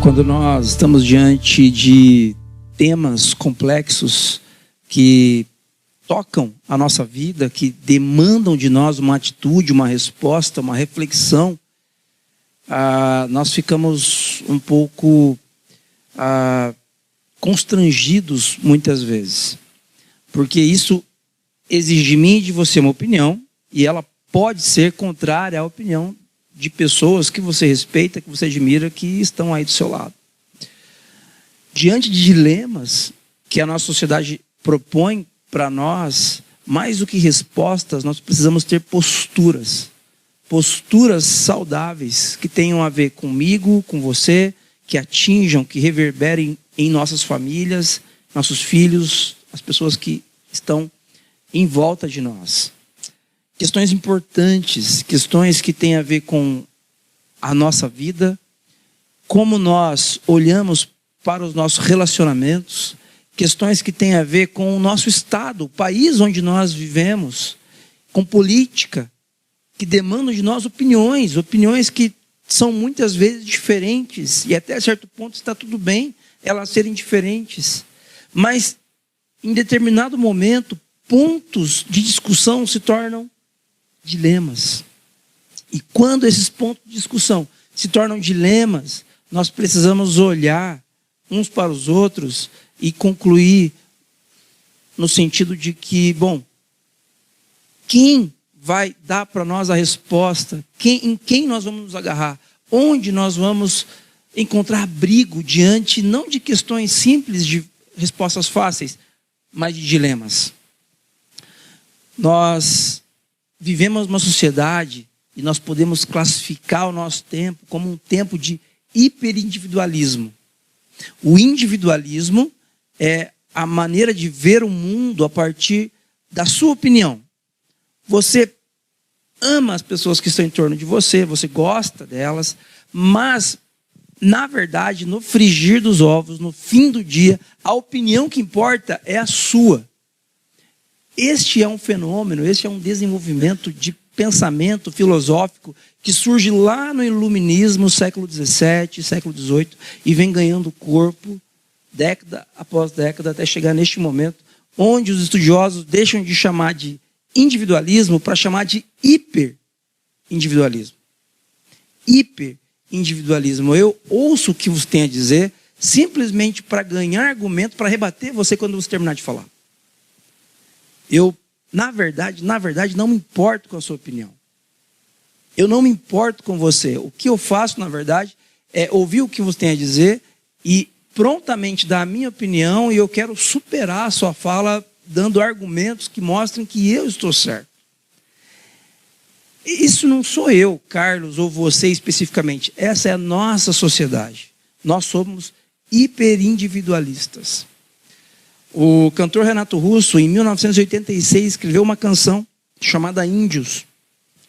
Quando nós estamos diante de temas complexos que tocam a nossa vida, que demandam de nós uma atitude, uma resposta, uma reflexão, nós ficamos um pouco constrangidos muitas vezes. Porque isso exige de mim e de você uma opinião, e ela pode ser contrária à opinião de pessoas que você respeita, que você admira, que estão aí do seu lado. Diante de dilemas que a nossa sociedade propõe para nós, mais do que respostas, nós precisamos ter posturas. Posturas saudáveis, que tenham a ver comigo, com você, que atinjam, que reverberem em nossas famílias, nossos filhos, as pessoas que estão em volta de nós. Questões importantes, questões que têm a ver com a nossa vida, como nós olhamos para os nossos relacionamentos, questões que têm a ver com o nosso estado, o país onde nós vivemos, com política, que demandam de nós opiniões que são muitas vezes diferentes, e até certo ponto está tudo bem elas serem diferentes, mas em determinado momento, pontos de discussão se tornam dilemas. E quando esses pontos de discussão se tornam dilemas, nós precisamos olhar uns para os outros e concluir no sentido de que, bom, quem vai dar para nós a resposta? Em quem nós vamos nos agarrar? Onde nós vamos encontrar abrigo diante, não de questões simples, de respostas fáceis, mas de dilemas? Nós vivemos uma sociedade e nós podemos classificar o nosso tempo como um tempo de hiperindividualismo. O individualismo é a maneira de ver o mundo a partir da sua opinião. Você ama as pessoas que estão em torno de você, você gosta delas, mas, na verdade, no frigir dos ovos, no fim do dia, a opinião que importa é a sua. Este é um fenômeno, este é um desenvolvimento de pensamento filosófico que surge lá no iluminismo, século XVII, século XVIII, e vem ganhando corpo, década após década, até chegar neste momento, onde os estudiosos deixam de chamar de individualismo para chamar de hiperindividualismo. Hiperindividualismo. Eu ouço o que você tem a dizer simplesmente para ganhar argumento, para rebater você quando você terminar de falar. Eu, na verdade, não me importo com a sua opinião. Eu não me importo com você. O que eu faço, na verdade, é ouvir o que você tem a dizer e prontamente dar a minha opinião, e eu quero superar a sua fala dando argumentos que mostrem que eu estou certo. Isso não sou eu, Carlos, ou você especificamente. Essa é a nossa sociedade. Nós somos hiperindividualistas. O cantor Renato Russo, em 1986, escreveu uma canção chamada Índios.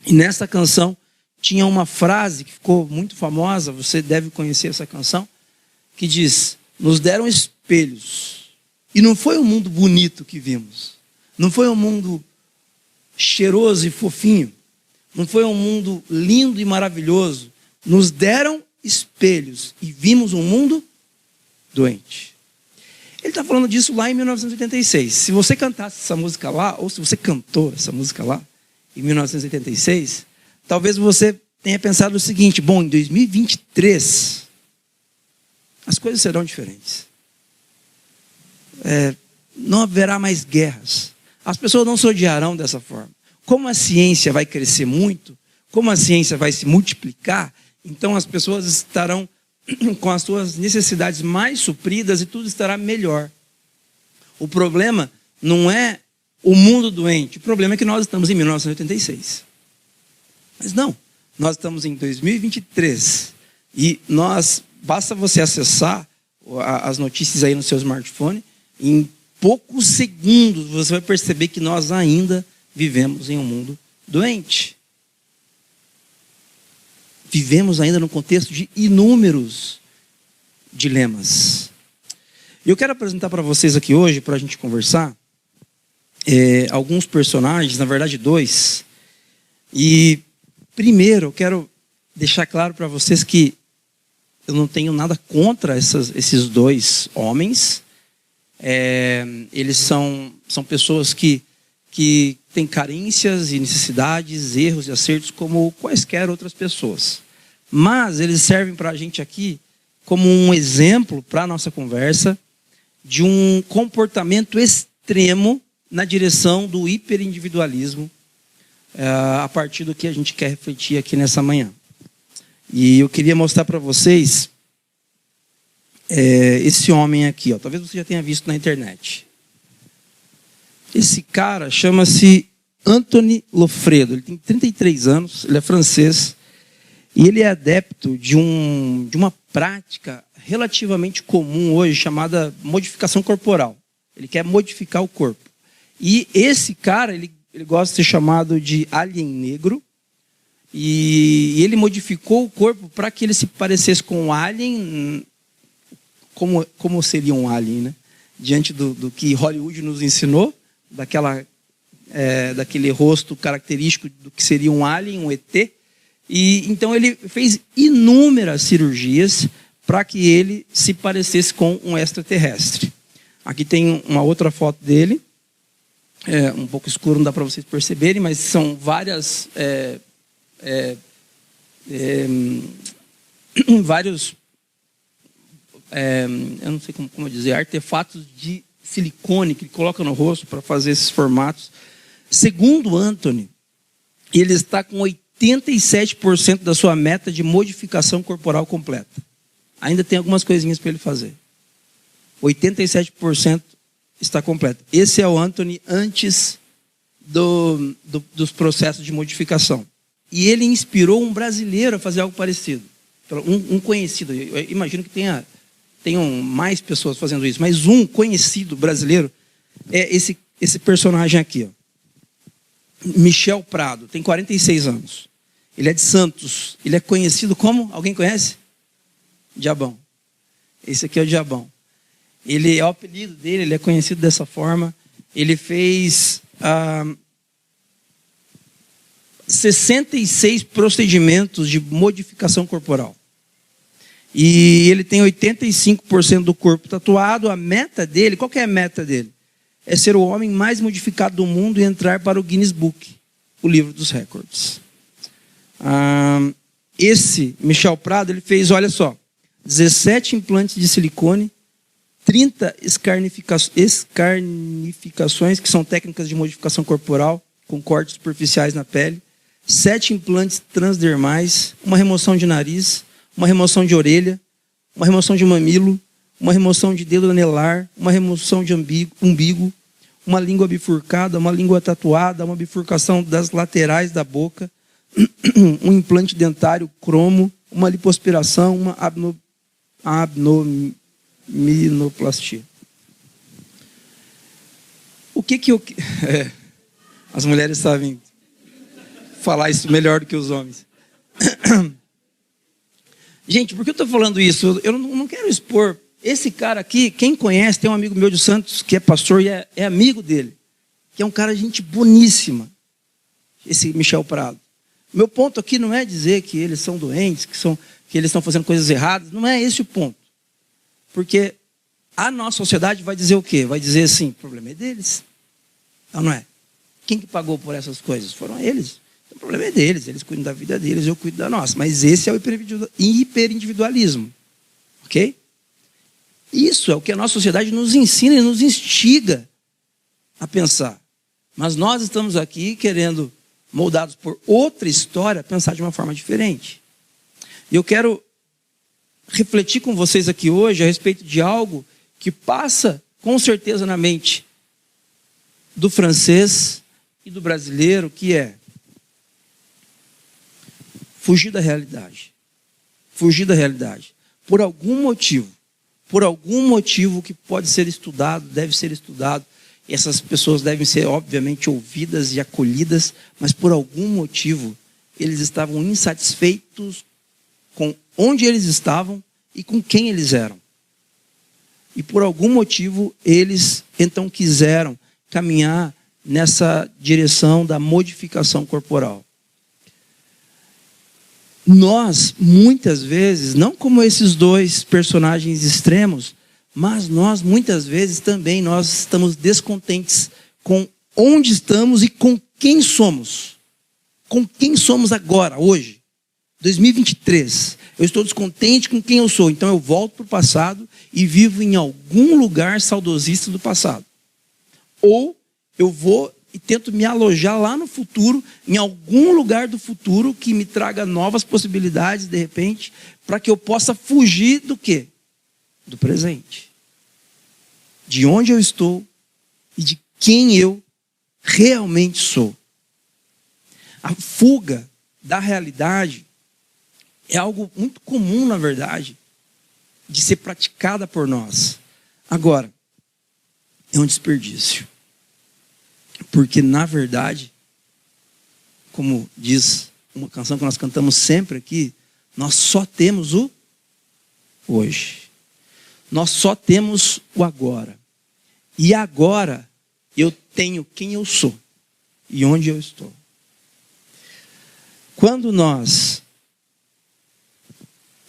E nessa canção tinha uma frase que ficou muito famosa, você deve conhecer essa canção, que diz: nos deram espelhos. E não foi um mundo bonito que vimos. Não foi um mundo cheiroso e fofinho. Não foi um mundo lindo e maravilhoso. Nos deram espelhos e vimos um mundo doente. Ele está falando disso lá em 1986. Se você cantasse essa música lá, ou se você cantou essa música lá, em 1986, talvez você tenha pensado o seguinte: bom, em 2023, as coisas serão diferentes. Não haverá mais guerras. As pessoas não se odiarão dessa forma. Como a ciência vai crescer muito, como a ciência vai se multiplicar, então as pessoas estarão com as suas necessidades mais supridas e tudo estará melhor. O problema não é o mundo doente, o problema é que nós estamos em 1986. Mas não, nós estamos em 2023 e basta você acessar as notícias aí no seu smartphone, em poucos segundos você vai perceber que nós ainda vivemos em um mundo doente. Vivemos ainda num contexto de inúmeros dilemas. E eu quero apresentar para vocês aqui hoje, para a gente conversar, alguns personagens, na verdade 2. E primeiro eu quero deixar claro para vocês que eu não tenho nada contra esses 2 homens. Eles são pessoas que têm carências e necessidades, erros e acertos como quaisquer outras pessoas. Mas eles servem para a gente aqui como um exemplo para a nossa conversa de um comportamento extremo na direção do hiperindividualismo, a partir do que a gente quer refletir aqui nessa manhã. E eu queria mostrar para vocês esse homem aqui, ó. Talvez você já tenha visto na internet. Esse cara chama-se Anthony Loffredo. Ele tem 33 anos, ele é francês. E ele é adepto de uma prática relativamente comum hoje, chamada modificação corporal. Ele quer modificar o corpo. E esse cara, ele gosta de ser chamado de alien negro. E ele modificou o corpo para que ele se parecesse com um alien. Como seria um alien, né? Diante do que Hollywood nos ensinou, daquele rosto característico do que seria um alien, um ET. E então ele fez inúmeras cirurgias para que ele se parecesse com um extraterrestre. Aqui tem uma outra foto dele, um pouco escuro, não dá para vocês perceberem, mas são vários eu não sei como dizer, artefatos de silicone que ele coloca no rosto para fazer esses formatos. Segundo Anthony, ele está com 87% da sua meta de modificação corporal completa. Ainda tem algumas coisinhas para ele fazer. 87% está completo. Esse é o Anthony antes dos processos de modificação. E ele inspirou um brasileiro a fazer algo parecido. Um conhecido. Eu imagino que tenham mais pessoas fazendo isso, mas um conhecido brasileiro é esse personagem aqui, ó. Michel Prado, tem 46 anos. Ele é de Santos. Ele é conhecido como? Alguém conhece? Diabão. Esse aqui é o Diabão. Ele é o apelido dele, ele é conhecido dessa forma. Ele fez 66 procedimentos de modificação corporal. E ele tem 85% do corpo tatuado. A meta dele, qual que é a meta dele? É ser o homem mais modificado do mundo e entrar para o Guinness Book, o livro dos recordes. Esse Michel Prado, ele fez, olha só, 17 implantes de silicone, 30 escarnificações, que são técnicas de modificação corporal, com cortes superficiais na pele, 7 implantes transdermais, uma remoção de nariz, uma remoção de orelha, uma remoção de mamilo, uma remoção de dedo anelar, uma remoção de umbigo, uma língua bifurcada, uma língua tatuada, uma bifurcação das laterais da boca, um implante dentário cromo, uma lipoaspiração, uma abdominoplastia. O que eu... as mulheres sabem falar isso melhor do que os homens. Gente, por que eu estou falando isso? Eu não quero expor. Esse cara aqui, quem conhece, tem um amigo meu de Santos que é pastor e é amigo dele, que é um cara de gente boníssima, esse Michel Prado. Meu ponto aqui não é dizer que eles são doentes, que eles estão fazendo coisas erradas, não é esse o ponto. Porque a nossa sociedade vai dizer o quê? Vai dizer assim, o problema é deles. Não é? Quem que pagou por essas coisas? Foram eles. Então, problema é deles, eles cuidam da vida deles, eu cuido da nossa. Mas esse é o hiperindividualismo, ok? Isso é o que a nossa sociedade nos ensina e nos instiga a pensar. Mas nós estamos aqui querendo, moldados por outra história, pensar de uma forma diferente. E eu quero refletir com vocês aqui hoje a respeito de algo que passa com certeza na mente do francês e do brasileiro, que é fugir da realidade. Fugir da realidade. Por algum motivo que pode ser estudado, deve ser estudado. Essas pessoas devem ser, obviamente, ouvidas e acolhidas, mas por algum motivo eles estavam insatisfeitos com onde eles estavam e com quem eles eram. E por algum motivo eles então quiseram caminhar nessa direção da modificação corporal. Nós, muitas vezes, não como esses dois personagens extremos, mas nós, muitas vezes, também nós estamos descontentes com onde estamos e com quem somos. Com quem somos agora, hoje. 2023. Eu estou descontente com quem eu sou, então eu volto para o passado e vivo em algum lugar saudosista do passado. Ou eu vou e tento me alojar lá no futuro, em algum lugar do futuro que me traga novas possibilidades, de repente, para que eu possa fugir do quê? Do presente. De onde eu estou e de quem eu realmente sou. A fuga da realidade é algo muito comum, na verdade, de ser praticada por nós. Agora, é um desperdício. Porque, na verdade, como diz uma canção que nós cantamos sempre aqui, nós só temos o hoje. Nós só temos o agora. E agora eu tenho quem eu sou e onde eu estou. Quando nós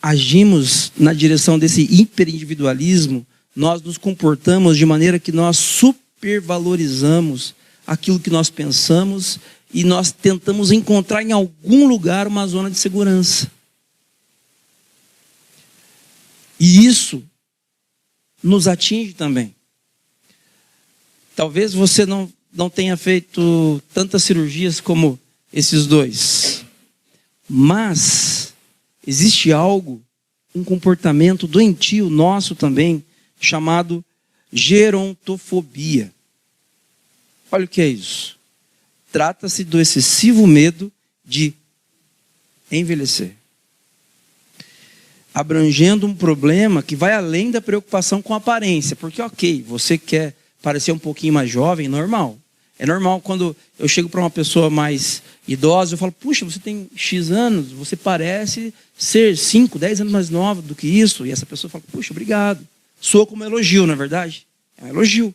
agimos na direção desse hiperindividualismo, nós nos comportamos de maneira que nós supervalorizamos aquilo que nós pensamos e nós tentamos encontrar em algum lugar uma zona de segurança. E isso nos atinge também. Talvez você não tenha feito tantas cirurgias como esses dois, mas existe algo, um comportamento doentio nosso também, chamado gerontofobia. Olha o que é isso. Trata-se do excessivo medo de envelhecer. Abrangendo um problema que vai além da preocupação com a aparência. Porque, ok, você quer parecer um pouquinho mais jovem, normal. É normal quando eu chego para uma pessoa mais idosa, eu falo, puxa, você tem X anos, você parece ser 5, 10 anos mais nova do que isso. E essa pessoa fala, puxa, obrigado. Soa como um elogio, na verdade. É um elogio.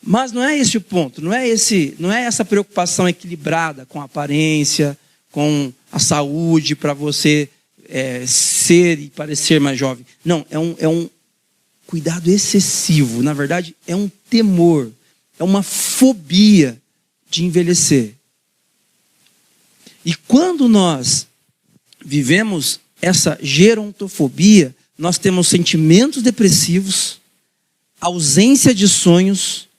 Mas não é esse o ponto, não é essa preocupação equilibrada com a aparência, com a saúde, para você ser e parecer mais jovem. Não, é um cuidado excessivo. Na verdade, é um temor, é uma fobia de envelhecer. E quando nós vivemos essa gerontofobia, nós temos sentimentos depressivos, ausência de sonhos,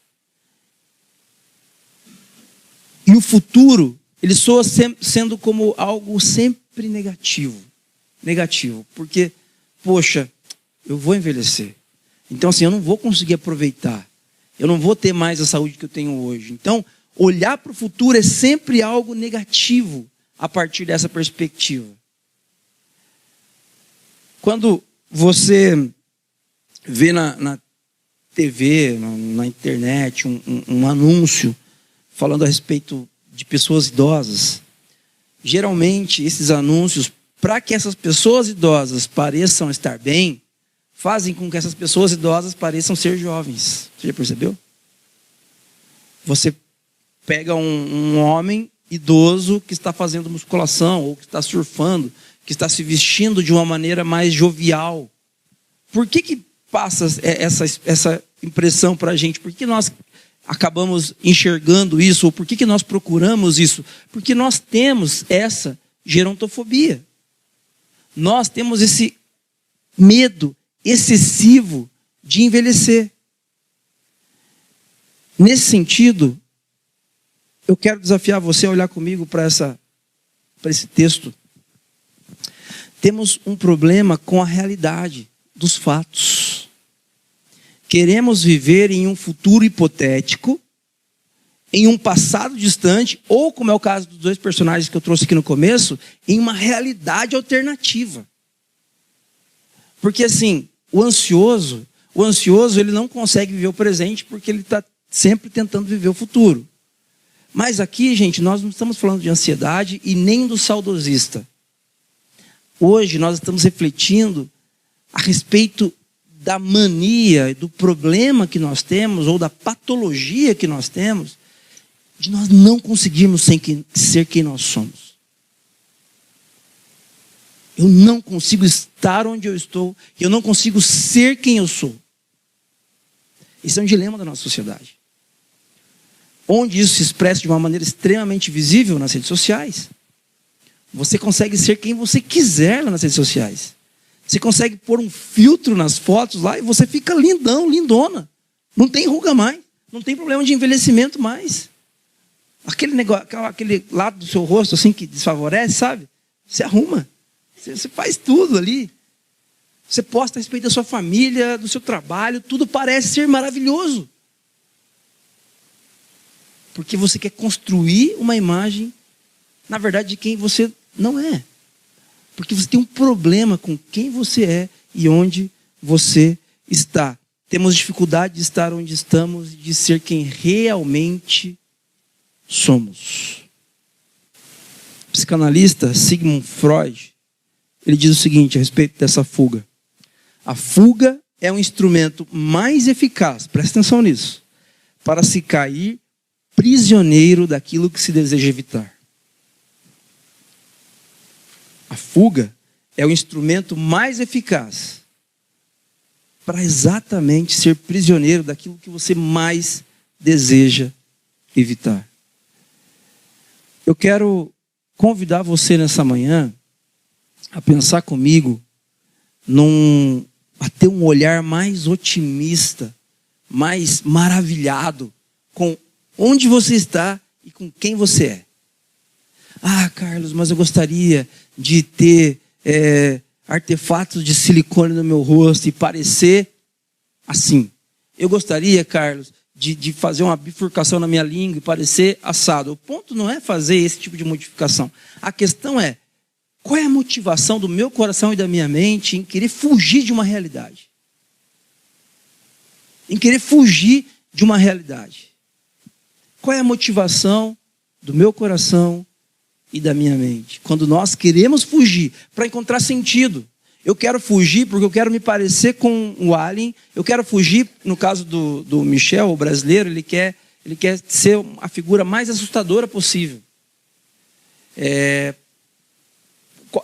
e o futuro, ele soa sendo como algo sempre negativo. Negativo, porque, poxa, eu vou envelhecer. Então, assim, eu não vou conseguir aproveitar. Eu não vou ter mais a saúde que eu tenho hoje. Então, olhar para o futuro é sempre algo negativo a partir dessa perspectiva. Quando você vê na TV, na internet, um anúncio falando a respeito de pessoas idosas, geralmente esses anúncios, para que essas pessoas idosas pareçam estar bem, fazem com que essas pessoas idosas pareçam ser jovens. Você já percebeu? Você pega um homem idoso que está fazendo musculação, ou que está surfando, que está se vestindo de uma maneira mais jovial. Por que passa essa impressão para a gente? Porque nós acabamos enxergando isso, ou por que nós procuramos isso? Porque nós temos essa gerontofobia. Nós temos esse medo excessivo de envelhecer. Nesse sentido, eu quero desafiar você a olhar comigo para esse texto. Temos um problema com a realidade dos fatos. Queremos viver em um futuro hipotético, em um passado distante, ou, como é o caso dos dois personagens que eu trouxe aqui no começo, em uma realidade alternativa. Porque assim, o ansioso ele não consegue viver o presente porque ele está sempre tentando viver o futuro. Mas aqui, gente, nós não estamos falando de ansiedade e nem do saudosista. Hoje nós estamos refletindo a respeito da mania, do problema que nós temos, ou da patologia que nós temos, de nós não conseguirmos ser quem nós somos. Eu não consigo estar onde eu estou, eu não consigo ser quem eu sou. Esse é um dilema da nossa sociedade. Onde isso se expressa de uma maneira extremamente visível nas redes sociais. Você consegue ser quem você quiser lá nas redes sociais. Você consegue pôr um filtro nas fotos lá e você fica lindão, lindona. Não tem ruga mais. Não tem problema de envelhecimento mais. Aquele negócio, aquele lado do seu rosto assim que desfavorece, sabe? Você arruma. Você faz tudo ali. Você posta a respeito da sua família, do seu trabalho. Tudo parece ser maravilhoso. Porque você quer construir uma imagem, na verdade, de quem você não é. Porque você tem um problema com quem você é e onde você está. Temos dificuldade de estar onde estamos e de ser quem realmente somos. O psicanalista Sigmund Freud, ele diz o seguinte a respeito dessa fuga. A fuga é um instrumento mais eficaz, presta atenção nisso, para se cair prisioneiro daquilo que se deseja evitar. A fuga é o instrumento mais eficaz para exatamente ser prisioneiro daquilo que você mais deseja evitar. Eu quero convidar você nessa manhã a pensar comigo a ter um olhar mais otimista, mais maravilhado com onde você está e com quem você é. Ah, Carlos, mas eu gostaria de ter artefatos de silicone no meu rosto e parecer assim. Eu gostaria, Carlos, de fazer uma bifurcação na minha língua e parecer assado. O ponto não é fazer esse tipo de modificação. A questão é, qual é a motivação do meu coração e da minha mente em querer fugir de uma realidade? Em querer fugir de uma realidade. Qual é a motivação do meu coração e da minha mente? Quando nós queremos fugir para encontrar sentido. Eu quero fugir porque eu quero me parecer com o Alien. Eu quero fugir, no caso do Michel, o brasileiro, ele quer ser a figura mais assustadora possível.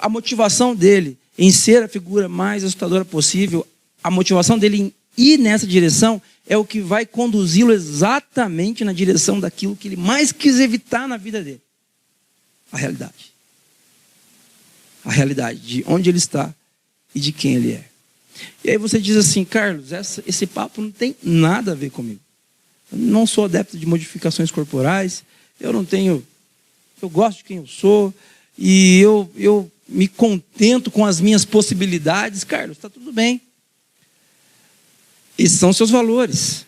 A motivação dele em ser a figura mais assustadora possível, a motivação dele em ir nessa direção é o que vai conduzi-lo exatamente na direção daquilo que ele mais quis evitar na vida dele. A realidade. A realidade de onde ele está e de quem ele é. E aí você diz assim, Carlos, esse papo não tem nada a ver comigo. Eu não sou adepto de modificações corporais, eu gosto de quem eu sou, e eu me contento com as minhas possibilidades. Carlos, está tudo bem. Esses são seus valores.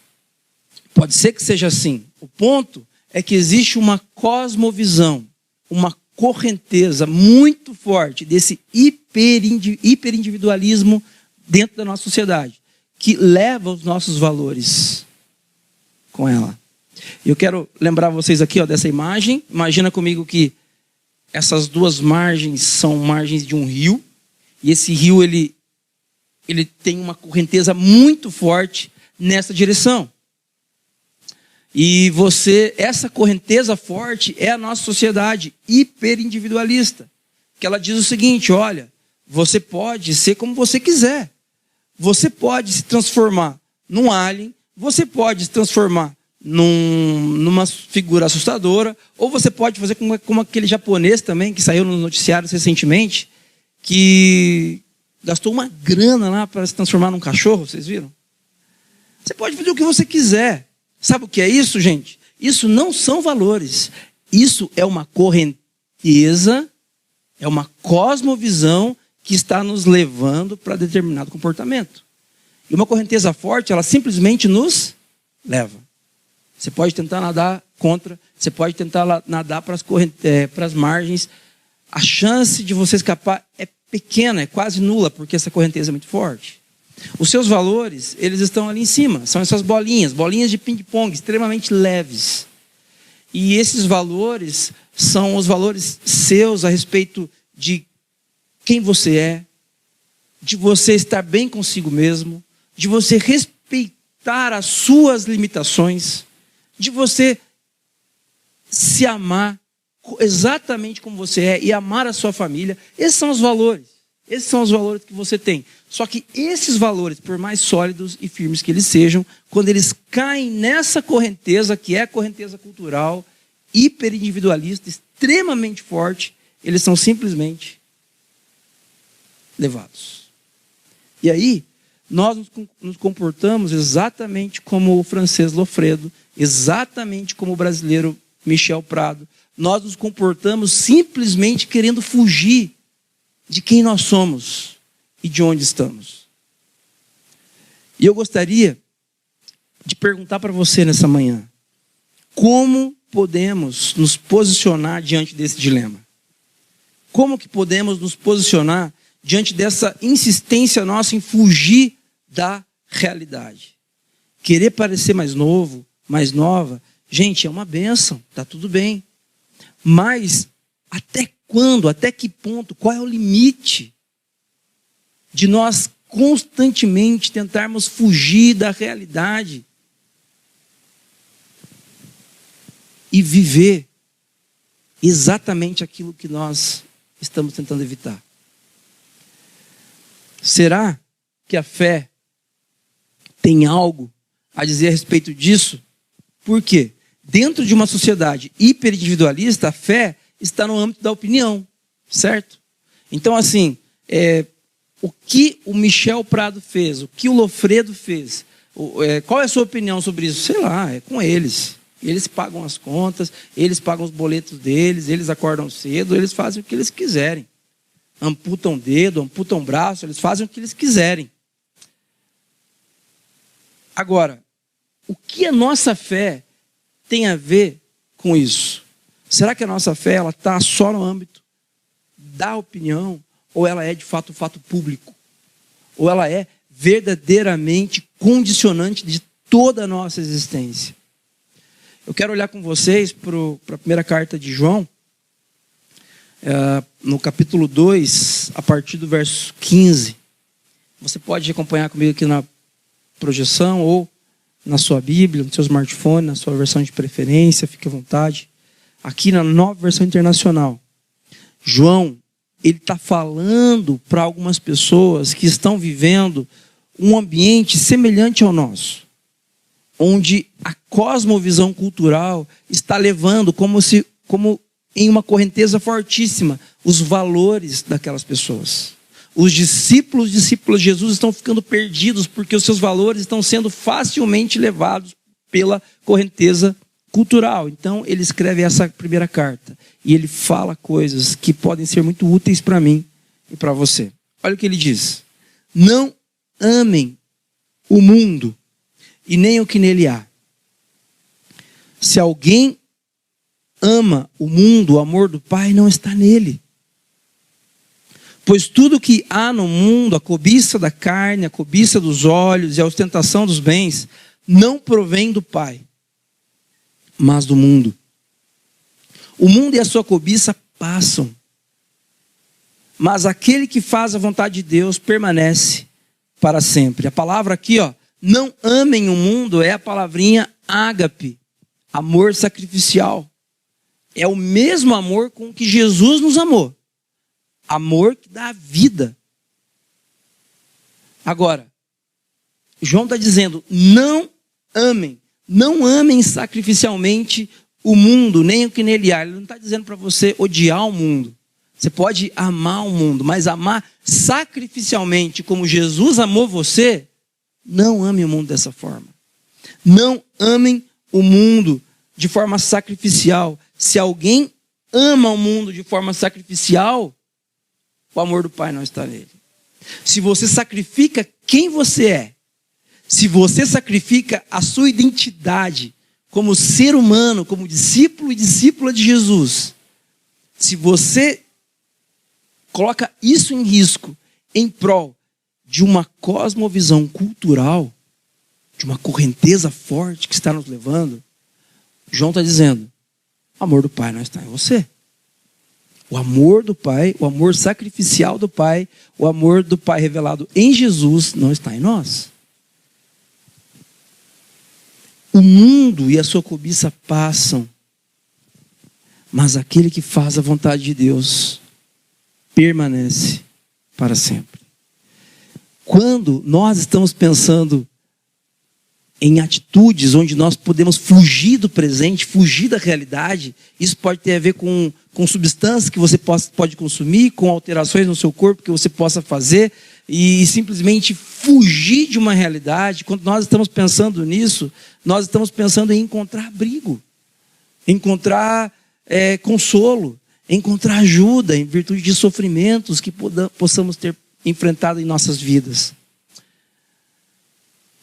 Pode ser que seja assim. O ponto é que existe uma cosmovisão, uma correnteza muito forte desse hiperindividualismo dentro da nossa sociedade, que leva os nossos valores com ela. Eu quero lembrar vocês aqui dessa imagem. Imagina comigo que essas duas margens são margens de um rio, e esse rio ele tem uma correnteza muito forte nessa direção. E essa correnteza forte é a nossa sociedade hiperindividualista, que ela diz o seguinte, olha, você pode ser como você quiser. Você pode se transformar num alien, você pode se transformar numa figura assustadora, ou você pode fazer como aquele japonês também, que saiu nos noticiários recentemente, que gastou uma grana lá para se transformar num cachorro, vocês viram? Você pode fazer o que você quiser. Sabe o que é isso, gente? Isso não são valores. Isso é uma correnteza, é uma cosmovisão que está nos levando para determinado comportamento. E uma correnteza forte, ela simplesmente nos leva. Você pode tentar nadar contra, você pode tentar nadar para as margens. A chance de você escapar é pequena, é quase nula, porque essa correnteza é muito forte. Os seus valores, eles estão ali em cima. São essas bolinhas de ping-pong, extremamente leves. E esses valores são os valores seus a respeito de quem você é, de você estar bem consigo mesmo, de você respeitar as suas limitações, de você se amar exatamente como você é e amar a sua família. Esses são os valores. Esses são os valores que você tem. Só que esses valores, por mais sólidos e firmes que eles sejam, quando eles caem nessa correnteza, que é a correnteza cultural, hiperindividualista, extremamente forte, eles são simplesmente levados. E aí, nós nos comportamos exatamente como o francês Lofredo, exatamente como o brasileiro Michel Prado. Nós nos comportamos simplesmente querendo fugir de quem nós somos e de onde estamos. E eu gostaria de perguntar para você nessa manhã, como podemos nos posicionar diante desse dilema? Como que podemos nos posicionar diante dessa insistência nossa em fugir da realidade? Querer parecer mais novo, mais nova, gente, é uma bênção, está tudo bem. Mas até quando, até que ponto, qual é o limite de nós constantemente tentarmos fugir da realidade e viver exatamente aquilo que nós estamos tentando evitar? Será que a fé tem algo a dizer a respeito disso? Por quê? Dentro de uma sociedade hiperindividualista, a fé está no âmbito da opinião, certo? Então, assim, o que o Michel Prado fez, o que o Lofredo fez, qual é a sua opinião sobre isso? Sei lá, é com eles. Eles pagam as contas, eles pagam os boletos deles, eles acordam cedo, eles fazem o que eles quiserem. Amputam dedo, amputam braço, eles fazem o que eles quiserem. Agora, o que a nossa fé tem a ver com isso? Será que a nossa fé está só no âmbito da opinião? Ou ela é de fato um fato público? Ou ela é verdadeiramente condicionante de toda a nossa existência? Eu quero olhar com vocês para a primeira carta de João, no capítulo 2, a partir do verso 15. Você pode acompanhar comigo aqui na projeção ou na sua Bíblia, no seu smartphone, na sua versão de preferência, fique à vontade. Aqui na Nova Versão Internacional, João, ele está falando para algumas pessoas que estão vivendo um ambiente semelhante ao nosso, onde a cosmovisão cultural está levando como em uma correnteza fortíssima os valores daquelas pessoas. Os discípulos de Jesus estão ficando perdidos porque os seus valores estão sendo facilmente levados pela correnteza cultural. Então ele escreve essa primeira carta e ele fala coisas que podem ser muito úteis para mim e para você. Olha o que ele diz: não amem o mundo e nem o que nele há. Se alguém ama o mundo, o amor do Pai não está nele. Pois tudo que há no mundo, a cobiça da carne, a cobiça dos olhos e a ostentação dos bens, não provém do Pai, mas do mundo. O mundo e a sua cobiça passam, mas aquele que faz a vontade de Deus permanece para sempre. A palavra aqui, não amem o mundo, é a palavrinha ágape, amor sacrificial. É o mesmo amor com que Jesus nos amou. Amor que dá vida. Agora, João está dizendo, não amem, Não amem sacrificialmente o mundo, nem o que nele há. Ele não está dizendo para você odiar o mundo. Você pode amar o mundo, mas amar sacrificialmente como Jesus amou você, não ame o mundo dessa forma. Não amem o mundo de forma sacrificial. Se alguém ama o mundo de forma sacrificial, o amor do Pai não está nele. Se você sacrifica quem você é, se você sacrifica a sua identidade como ser humano, como discípulo e discípula de Jesus, se você coloca isso em risco em prol de uma cosmovisão cultural, de uma correnteza forte que está nos levando, João está dizendo, o amor do Pai não está em você. O amor do Pai, o amor sacrificial do Pai, o amor do Pai revelado em Jesus não está em nós. O mundo e a sua cobiça passam, mas aquele que faz a vontade de Deus permanece para sempre. Quando nós estamos pensando em atitudes onde nós podemos fugir do presente, fugir da realidade, isso pode ter a ver com substâncias que você pode consumir, com alterações no seu corpo que você possa fazer, e simplesmente fugir de uma realidade. Quando nós estamos pensando nisso, nós estamos pensando em encontrar abrigo, encontrar consolo, encontrar ajuda em virtude de sofrimentos que possamos ter enfrentado em nossas vidas.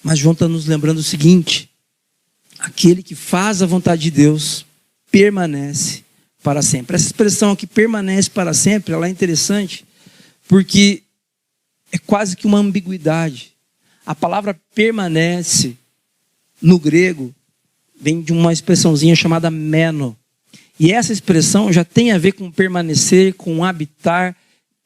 Mas João está nos lembrando o seguinte: aquele que faz a vontade de Deus permanece para sempre. Essa expressão aqui, permanece para sempre, ela é interessante, porque é quase que uma ambiguidade. A palavra permanece, no grego, vem de uma expressãozinha chamada meno. E essa expressão já tem a ver com permanecer, com habitar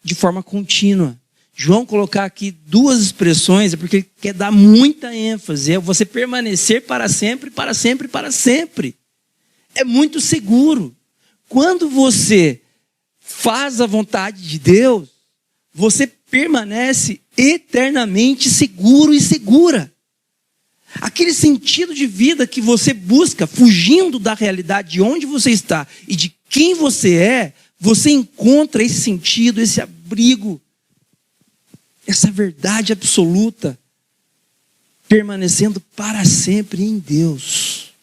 de forma contínua. João colocar aqui duas expressões é porque ele quer dar muita ênfase. É você permanecer para sempre, para sempre, para sempre. É muito seguro. Quando você faz a vontade de Deus, você permanece eternamente seguro e segura. Aquele sentido de vida que você busca, fugindo da realidade de onde você está e de quem você é, você encontra esse sentido, esse abrigo, essa verdade absoluta, permanecendo para sempre em Deus.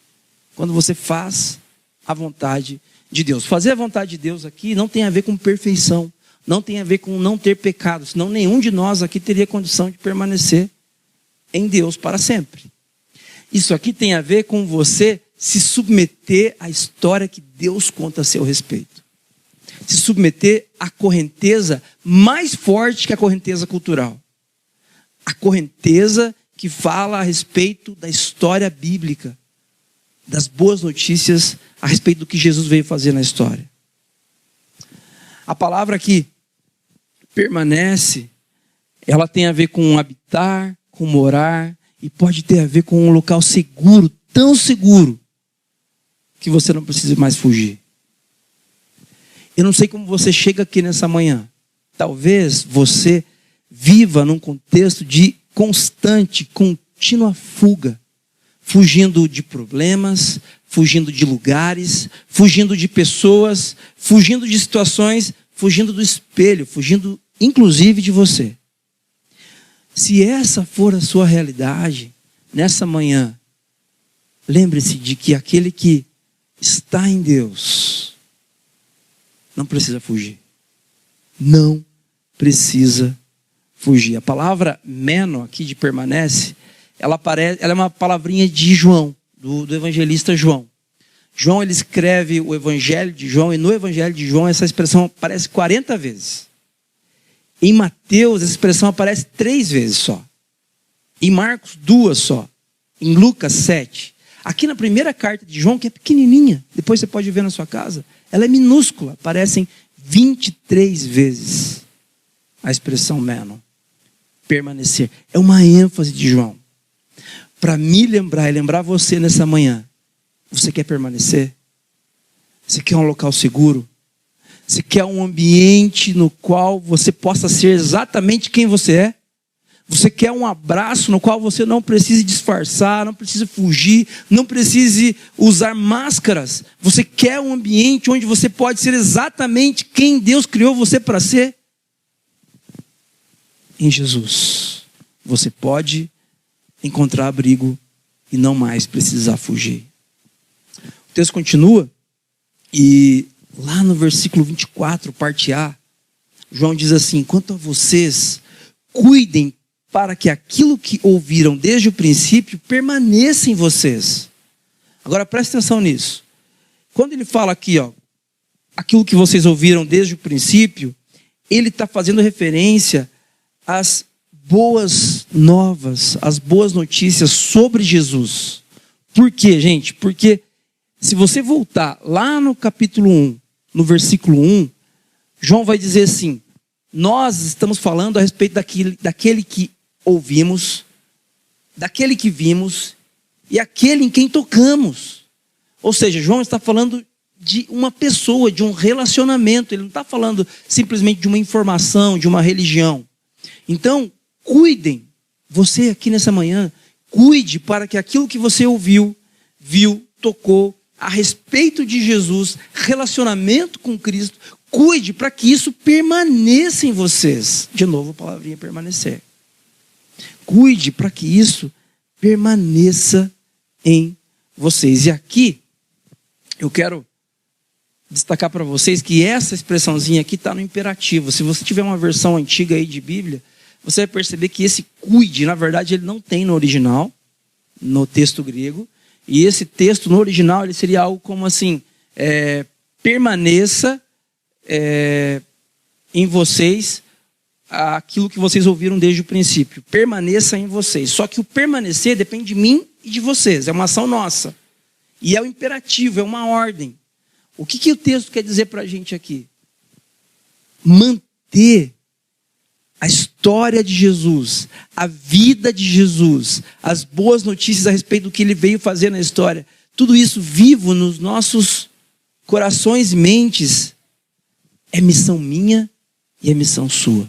Quando você faz a vontade de Deus. Fazer a vontade de Deus aqui não tem a ver com perfeição, não tem a ver com não ter pecado, senão nenhum de nós aqui teria condição de permanecer em Deus para sempre. Isso aqui tem a ver com você se submeter à história que Deus conta a seu respeito. Se submeter à correnteza mais forte que a correnteza cultural. A correnteza que fala a respeito da história bíblica, das boas notícias a respeito do que Jesus veio fazer na história. A palavra aqui, permanece, ela tem a ver com habitar, com morar, e pode ter a ver com um local seguro, tão seguro, que você não precisa mais fugir. Eu não sei como você chega aqui nessa manhã. Talvez você viva num contexto de constante, contínua fuga. Fugindo de problemas, fugindo de lugares, fugindo de pessoas, fugindo de situações, fugindo do espelho, fugindo inclusive de você. Se essa for a sua realidade, nessa manhã, lembre-se de que aquele que está em Deus não precisa fugir. Não precisa fugir. A palavra meno aqui de permanece, ela é uma palavrinha de João, do evangelista João. João, ele escreve o evangelho de João, e no evangelho de João essa expressão aparece 40 vezes. Em Mateus, essa expressão aparece 3 vezes só. Em Marcos, 2 só. Em Lucas, 7. Aqui na primeira carta de João, que é pequenininha, depois você pode ver na sua casa, ela é minúscula, aparecem 23 vezes a expressão meno, permanecer. É uma ênfase de João. Para me lembrar e lembrar você nessa manhã, você quer permanecer? Você quer um local seguro? Você quer um ambiente no qual você possa ser exatamente quem você é? Você quer um abraço no qual você não precise disfarçar, não precise fugir, não precise usar máscaras. Você quer um ambiente onde você pode ser exatamente quem Deus criou você para ser? Em Jesus, você pode encontrar abrigo e não mais precisar fugir. O texto continua e lá no versículo 24, parte A, João diz assim: quanto a vocês, cuidem para que aquilo que ouviram desde o princípio permaneça em vocês. Agora preste atenção nisso. Quando ele fala aqui, aquilo que vocês ouviram desde o princípio, ele está fazendo referência às boas novas, às boas notícias sobre Jesus. Por quê, gente? Porque se você voltar lá no capítulo 1, no versículo 1, João vai dizer assim: nós estamos falando a respeito daquele que ouvimos, daquele que vimos e aquele em quem tocamos. Ou seja, João está falando de uma pessoa, de um relacionamento. Ele não está falando simplesmente de uma informação, de uma religião. Então, cuidem, você aqui nessa manhã, cuide para que aquilo que você ouviu, viu, tocou a respeito de Jesus, relacionamento com Cristo, cuide para que isso permaneça em vocês. De novo a palavrinha permanecer. Cuide para que isso permaneça em vocês. E aqui, eu quero destacar para vocês que essa expressãozinha aqui está no imperativo. Se você tiver uma versão antiga aí de Bíblia, você vai perceber que esse cuide, na verdade, ele não tem no original, no texto grego. E esse texto, no original, ele seria algo como assim: permaneça em vocês aquilo que vocês ouviram desde o princípio. Permaneça em vocês. Só que o permanecer depende de mim e de vocês. É uma ação nossa. E é o imperativo, é uma ordem. O que o texto quer dizer para a gente aqui? Manter a história de Jesus, a vida de Jesus, as boas notícias a respeito do que ele veio fazer na história, tudo isso vivo nos nossos corações e mentes, é missão minha e é missão sua.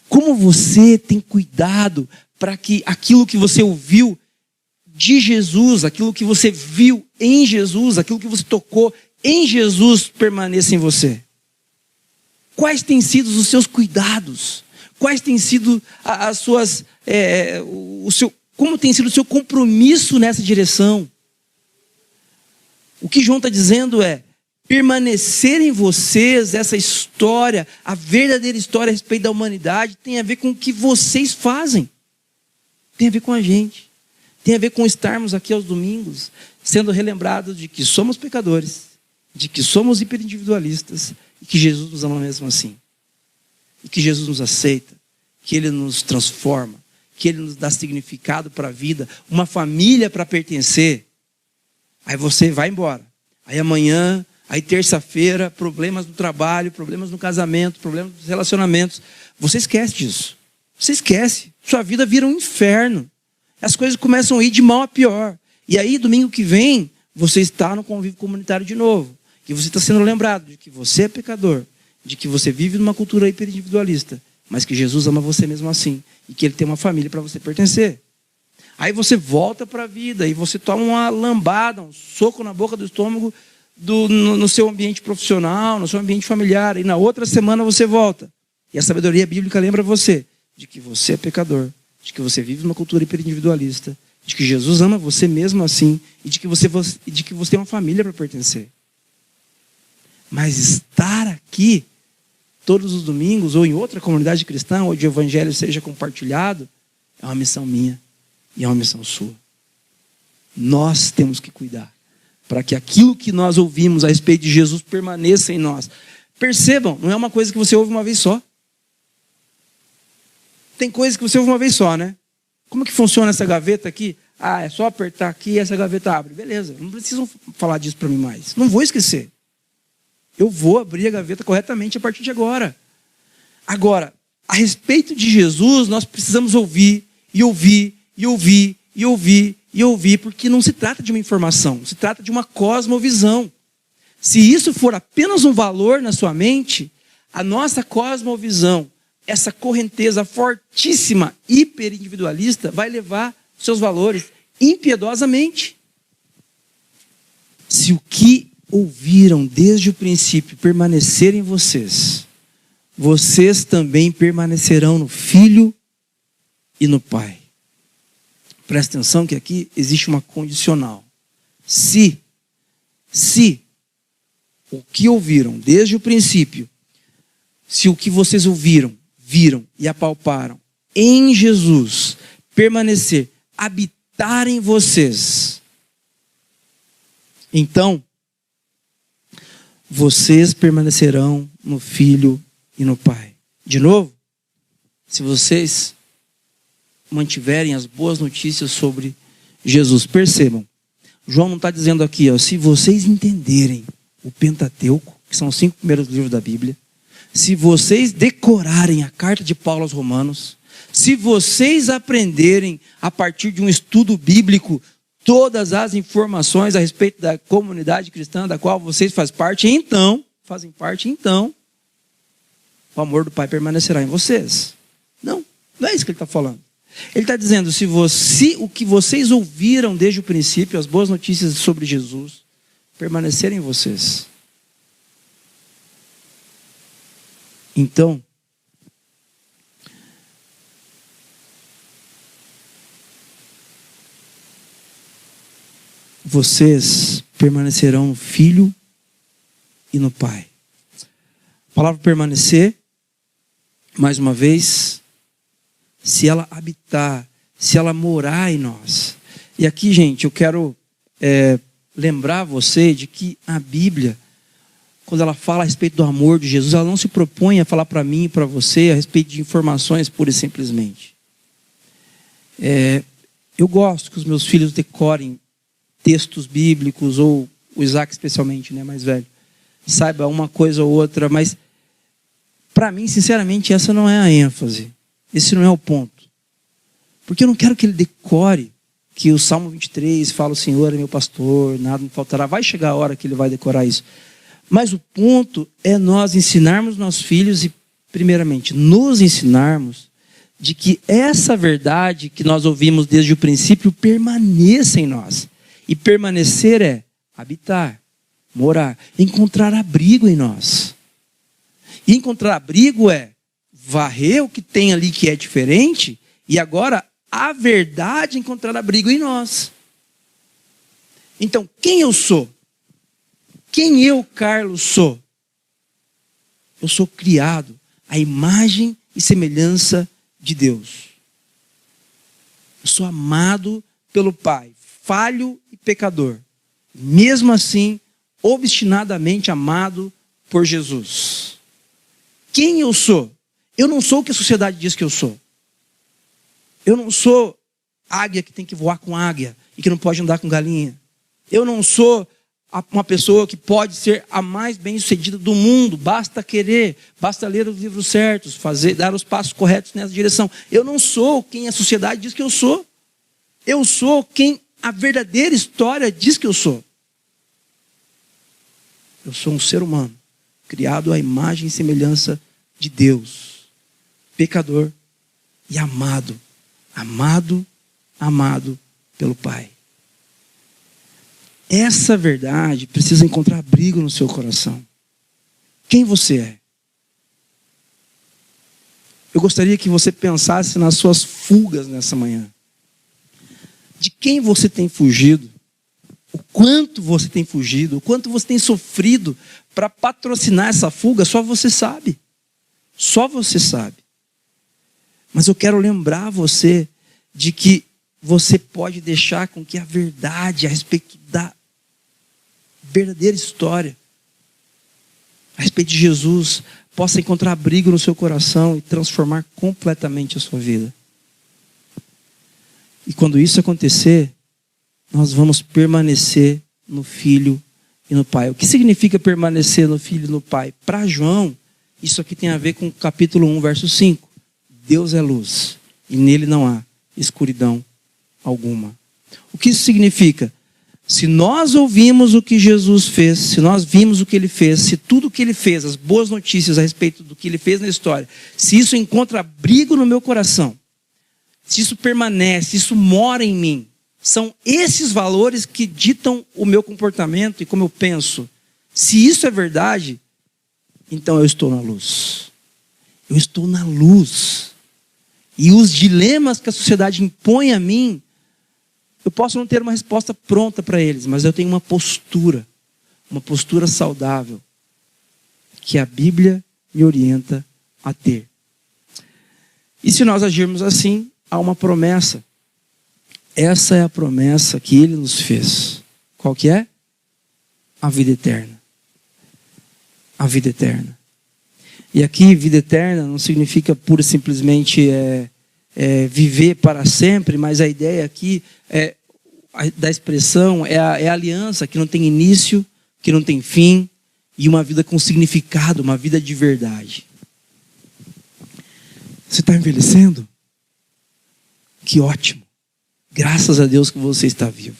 Como você tem cuidado para que aquilo que você ouviu de Jesus, aquilo que você viu em Jesus, aquilo que você tocou em Jesus permaneça em você? Quais têm sido os seus cuidados? Quais têm sido as suas, como tem sido o seu compromisso nessa direção? O que João está dizendo é: permanecer em vocês essa história, a verdadeira história a respeito da humanidade, tem a ver com o que vocês fazem. Tem a ver com a gente. Tem a ver com estarmos aqui aos domingos, sendo relembrados de que somos pecadores, de que somos hiperindividualistas, e que Jesus nos ama mesmo assim. E que Jesus nos aceita, que Ele nos transforma, que Ele nos dá significado para a vida, uma família para pertencer. Aí você vai embora. Aí amanhã, aí terça-feira, problemas no trabalho, problemas no casamento, problemas nos relacionamentos. Você esquece disso. Você esquece. Sua vida vira um inferno. As coisas começam a ir de mal a pior. E aí, domingo que vem, você está no convívio comunitário de novo. Que você está sendo lembrado de que você é pecador, de que você vive numa cultura hiperindividualista, mas que Jesus ama você mesmo assim, e que Ele tem uma família para você pertencer. Aí você volta para a vida, e você toma uma lambada, um soco na boca do estômago no seu ambiente profissional, no seu ambiente familiar, e na outra semana você volta. E a sabedoria bíblica lembra você de que você é pecador, de que você vive numa cultura hiperindividualista, de que Jesus ama você mesmo assim, e de que você tem uma família para pertencer. Mas estar aqui todos os domingos, ou em outra comunidade cristã, onde o evangelho seja compartilhado, é uma missão minha e é uma missão sua. Nós temos que cuidar para que aquilo que nós ouvimos a respeito de Jesus permaneça em nós. Percebam, não é uma coisa que você ouve uma vez só. Tem coisas que você ouve uma vez só, né? Como que funciona essa gaveta aqui? É só apertar aqui e essa gaveta abre. Beleza, não precisam falar disso para mim mais. Não vou esquecer. Eu vou abrir a gaveta corretamente a partir de agora. Agora, a respeito de Jesus, nós precisamos ouvir, e ouvir, e ouvir, e ouvir, e ouvir, porque não se trata de uma informação, se trata de uma cosmovisão. Se isso for apenas um valor na sua mente, a nossa cosmovisão essa correnteza fortíssima, hiperindividualista, vai levar seus valores impiedosamente. Se o que ouviram desde o princípio permanecer em vocês, vocês também permanecerão no Filho e no Pai. Presta atenção que aqui existe uma condicional. Se o que ouviram desde o princípio, se o que vocês ouviram, viram e apalparam em Jesus permanecer, habitar em vocês, então vocês permanecerão no Filho e no Pai. De novo, se vocês mantiverem as boas notícias sobre Jesus, percebam, João não está dizendo aqui, se vocês entenderem o Pentateuco, que são os 5 primeiros livros da Bíblia, se vocês decorarem a carta de Paulo aos Romanos, se vocês aprenderem a partir de um estudo bíblico todas as informações a respeito da comunidade cristã da qual vocês fazem parte, então o amor do Pai permanecerá em vocês. Não é isso que ele está falando. Ele está dizendo, se o que vocês ouviram desde o princípio, as boas notícias sobre Jesus, permanecerem em vocês, então, vocês permanecerão no Filho e no Pai. A palavra permanecer, mais uma vez, se ela habitar, se ela morar em nós. E aqui, gente, eu quero lembrar você de que a Bíblia, quando ela fala a respeito do amor de Jesus, ela não se propõe a falar para mim e para você a respeito de informações pura e simplesmente. Eu gosto que os meus filhos decorem textos bíblicos, ou o Isaac especialmente, né, mais velho, saiba uma coisa ou outra, mas para mim, sinceramente, essa não é a ênfase. Esse não é o ponto. Porque eu não quero que ele decore que o Salmo 23 fala, o Senhor é meu pastor, nada me faltará. Vai chegar a hora que ele vai decorar isso. Mas o ponto é nós ensinarmos nossos filhos e, primeiramente, nos ensinarmos de que essa verdade que nós ouvimos desde o princípio permaneça em nós. E permanecer é habitar, morar, encontrar abrigo em nós. E encontrar abrigo é varrer o que tem ali que é diferente e agora a verdade encontrar abrigo em nós. Então, quem eu sou? Quem eu, Carlos, sou? Eu sou criado à imagem e semelhança de Deus. Eu sou amado pelo Pai, falho e pecador. Mesmo assim, obstinadamente amado por Jesus. Quem eu sou? Eu não sou o que a sociedade diz que eu sou. Eu não sou águia que tem que voar com águia e que não pode andar com galinha. Eu não sou uma pessoa que pode ser a mais bem-sucedida do mundo. Basta querer, basta ler os livros certos, dar os passos corretos nessa direção. Eu não sou quem a sociedade diz que eu sou. Eu sou quem a verdadeira história diz que eu sou. Eu sou um ser humano, criado à imagem e semelhança de Deus, pecador e amado pelo Pai. Essa verdade precisa encontrar abrigo no seu coração. Quem você é? Eu gostaria que você pensasse nas suas fugas nessa manhã. De quem você tem fugido? O quanto você tem fugido? O quanto você tem sofrido para patrocinar essa fuga? Só você sabe. Só você sabe. Mas eu quero lembrar você de que você pode deixar com que a verdade a respeito da verdadeira história, a respeito de Jesus, possa encontrar abrigo no seu coração e transformar completamente a sua vida. E quando isso acontecer, nós vamos permanecer no Filho e no Pai. O que significa permanecer no Filho e no Pai? Para João, isso aqui tem a ver com o capítulo 1, verso 5. Deus é luz e nele não há escuridão alguma. O que isso significa? Se nós ouvimos o que Jesus fez, se nós vimos o que Ele fez, se tudo o que Ele fez, as boas notícias a respeito do que Ele fez na história, se isso encontra abrigo no meu coração, se isso permanece, se isso mora em mim, são esses valores que ditam o meu comportamento e como eu penso. Se isso é verdade, então eu estou na luz. Eu estou na luz. E os dilemas que a sociedade impõe a mim, eu posso não ter uma resposta pronta para eles, mas eu tenho uma postura saudável, que a Bíblia me orienta a ter. E se nós agirmos assim, há uma promessa. Essa é a promessa que Ele nos fez. Qual que é? A vida eterna. A vida eterna. E aqui, vida eterna não significa pura e simplesmente viver para sempre, mas a ideia aqui da expressão é a aliança que não tem início, que não tem fim, e uma vida com significado, uma vida de verdade. Você está envelhecendo? Que ótimo. Graças a Deus que você está vivo.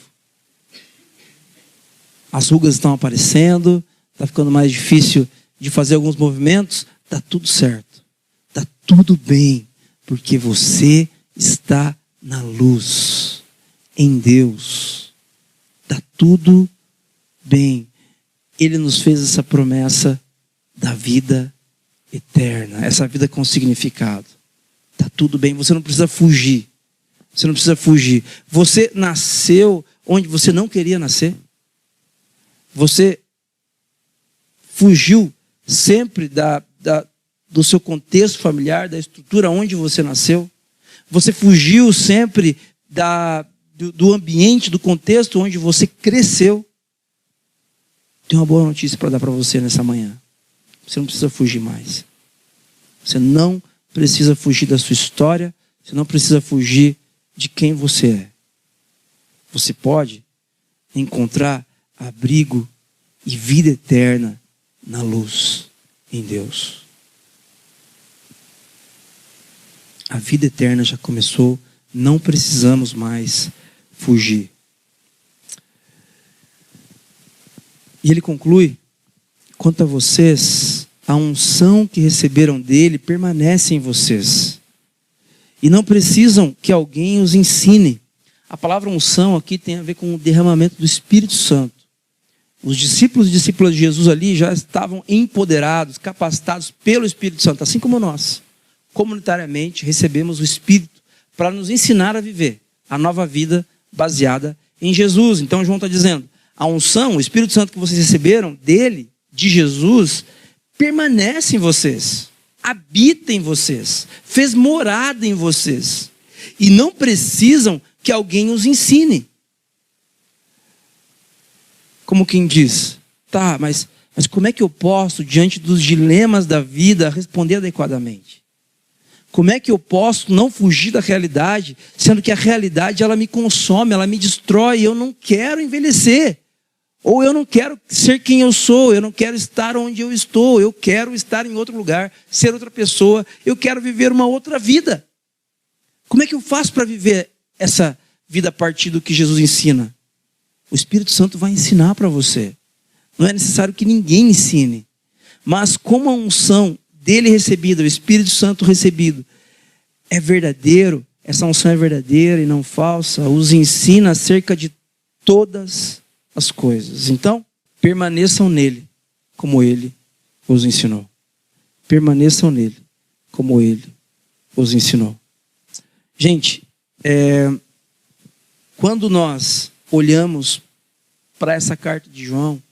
As rugas estão aparecendo, está ficando mais difícil de fazer alguns movimentos, está tudo certo. Está tudo bem, porque você está na luz, em Deus. Está tudo bem. Ele nos fez essa promessa da vida eterna, essa vida com significado. Está tudo bem, você não precisa fugir. Você não precisa fugir. Você nasceu onde você não queria nascer? Você fugiu sempre do seu contexto familiar, da estrutura onde você nasceu? Você fugiu sempre do ambiente, do contexto onde você cresceu? Tenho uma boa notícia para dar para você nessa manhã. Você não precisa fugir mais. Você não precisa fugir da sua história. Você não precisa fugir de quem você é. Você pode encontrar abrigo e vida eterna na luz, em Deus. A vida eterna já começou, não precisamos mais fugir. E ele conclui: quanto a vocês, a unção que receberam dele permanece em vocês. E não precisam que alguém os ensine. A palavra unção aqui tem a ver com o derramamento do Espírito Santo. Os discípulos e discípulas de Jesus ali já estavam empoderados, capacitados pelo Espírito Santo, assim como nós. Comunitariamente recebemos o Espírito para nos ensinar a viver a nova vida baseada em Jesus. Então João está dizendo, a unção, o Espírito Santo que vocês receberam dele, de Jesus, permanece em vocês. Habita em vocês, fez morada em vocês, e não precisam que alguém os ensine. Como quem diz, tá, mas como é que eu posso, diante dos dilemas da vida, responder adequadamente? Como é que eu posso não fugir da realidade, sendo que a realidade ela me consome, ela me destrói, eu não quero envelhecer. Ou eu não quero ser quem eu sou, eu não quero estar onde eu estou, eu quero estar em outro lugar, ser outra pessoa, eu quero viver uma outra vida. Como é que eu faço para viver essa vida a partir do que Jesus ensina? O Espírito Santo vai ensinar para você. Não é necessário que ninguém ensine. Mas como a unção dele recebida, o Espírito Santo recebido, é verdadeiro, essa unção é verdadeira e não falsa, os ensina acerca de todas as coisas. Então, permaneçam nele, como ele os ensinou. Permaneçam nele, como ele os ensinou. Gente, quando nós olhamos para essa carta de João,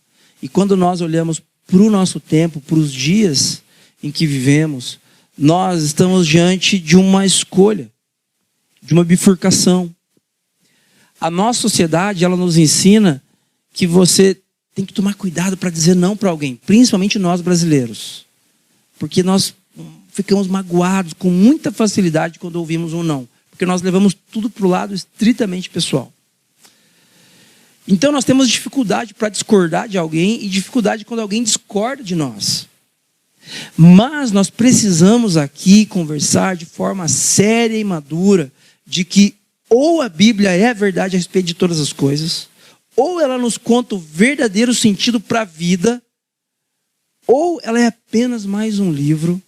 e quando nós olhamos para o nosso tempo, para os dias em que vivemos, nós estamos diante de uma escolha, de uma bifurcação. A nossa sociedade, ela nos ensina que você tem que tomar cuidado para dizer não para alguém, principalmente nós brasileiros. Porque nós ficamos magoados com muita facilidade quando ouvimos um não. Porque nós levamos tudo para o lado estritamente pessoal. Então nós temos dificuldade para discordar de alguém e dificuldade quando alguém discorda de nós. Mas nós precisamos aqui conversar de forma séria e madura de que ou a Bíblia é a verdade a respeito de todas as coisas, Ou ela nos conta o verdadeiro sentido para a vida, ou ela é apenas mais um livro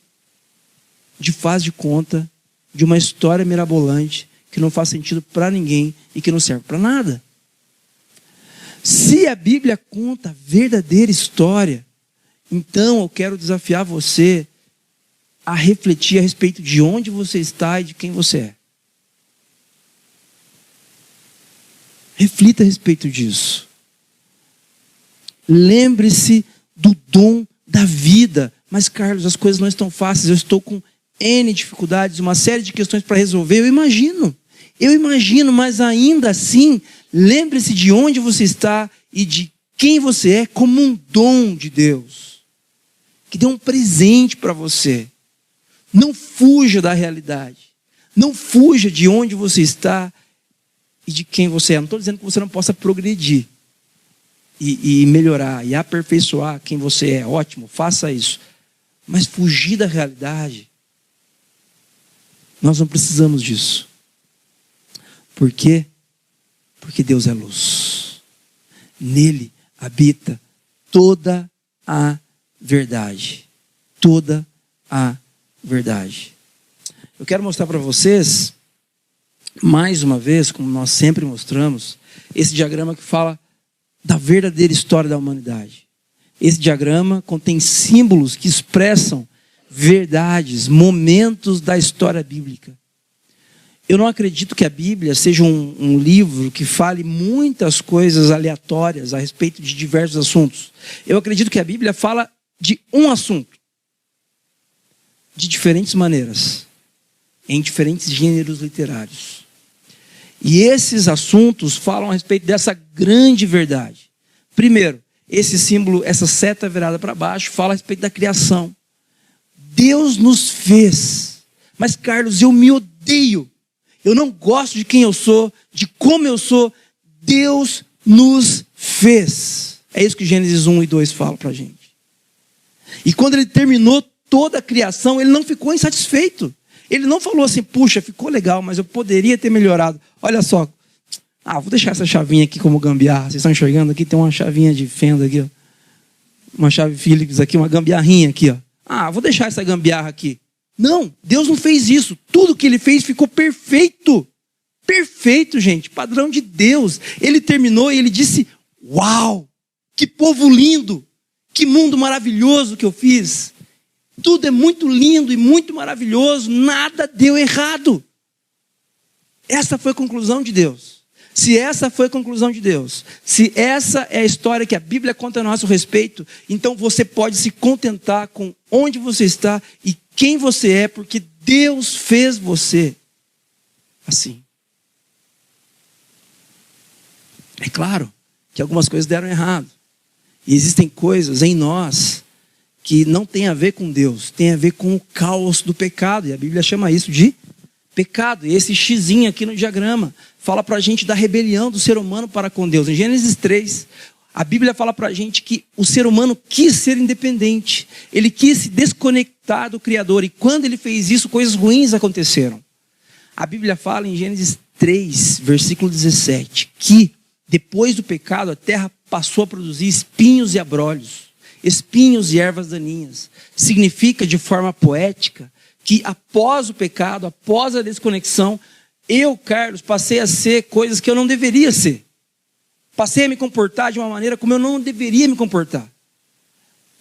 de faz de conta, de uma história mirabolante, que não faz sentido para ninguém e que não serve para nada. Se a Bíblia conta a verdadeira história, então eu quero desafiar você a refletir a respeito de onde você está e de quem você é. Reflita a respeito disso. Lembre-se do dom da vida. Mas, Carlos, as coisas não estão fáceis. Eu estou com N dificuldades, uma série de questões para resolver. Eu imagino, mas ainda assim, lembre-se de onde você está e de quem você é como um dom de Deus, que deu um presente para você. Não fuja da realidade. Não fuja de onde você está e de quem você é. Não estou dizendo que você não possa progredir e melhorar e aperfeiçoar quem você é. Ótimo, faça isso. Mas fugir da realidade, nós não precisamos disso. Por quê? Porque Deus é luz. Nele habita toda a verdade. Toda a verdade. Eu quero mostrar para vocês, mais uma vez, como nós sempre mostramos, esse diagrama que fala da verdadeira história da humanidade. Esse diagrama contém símbolos que expressam verdades, momentos da história bíblica. Eu não acredito que a Bíblia seja um livro que fale muitas coisas aleatórias a respeito de diversos assuntos. Eu acredito que a Bíblia fala de um assunto, de diferentes maneiras, em diferentes gêneros literários. E esses assuntos falam a respeito dessa grande verdade. Primeiro, esse símbolo, essa seta virada para baixo, fala a respeito da criação. Deus nos fez. Mas, Carlos, eu me odeio. Eu não gosto de quem eu sou, de como eu sou. Deus nos fez. É isso que Gênesis 1 e 2 falam para a gente. E quando ele terminou toda a criação, ele não ficou insatisfeito. Ele não falou assim, puxa, ficou legal, mas eu poderia ter melhorado. Olha só, vou deixar essa chavinha aqui como gambiarra. Vocês estão enxergando aqui? Tem uma chavinha de fenda aqui, ó. Uma chave Phillips aqui, uma gambiarrinha aqui, ó. Vou deixar essa gambiarra aqui. Não, Deus não fez isso. Tudo que ele fez ficou perfeito. Perfeito, gente. Padrão de Deus. Ele terminou e ele disse, uau, que povo lindo. Que mundo maravilhoso que eu fiz. Tudo é muito lindo e muito maravilhoso. Nada deu errado. Essa foi a conclusão de Deus. Se essa foi a conclusão de Deus, se essa é a história que a Bíblia conta a nosso respeito, então você pode se contentar com onde você está e quem você é, porque Deus fez você assim. É claro que algumas coisas deram errado. E existem coisas em nós que não tem a ver com Deus, tem a ver com o caos do pecado. E a Bíblia chama isso de pecado. E esse xizinho aqui no diagrama fala para a gente da rebelião do ser humano para com Deus. Em Gênesis 3, a Bíblia fala para a gente que o ser humano quis ser independente. Ele quis se desconectar do Criador. E quando ele fez isso, coisas ruins aconteceram. A Bíblia fala em Gênesis 3, versículo 17, que depois do pecado a terra passou a produzir espinhos e abrolhos. Espinhos e ervas daninhas. Significa de forma poética que após o pecado, após a desconexão, eu, Carlos, passei a ser coisas que eu não deveria ser. Passei a me comportar de uma maneira como eu não deveria me comportar.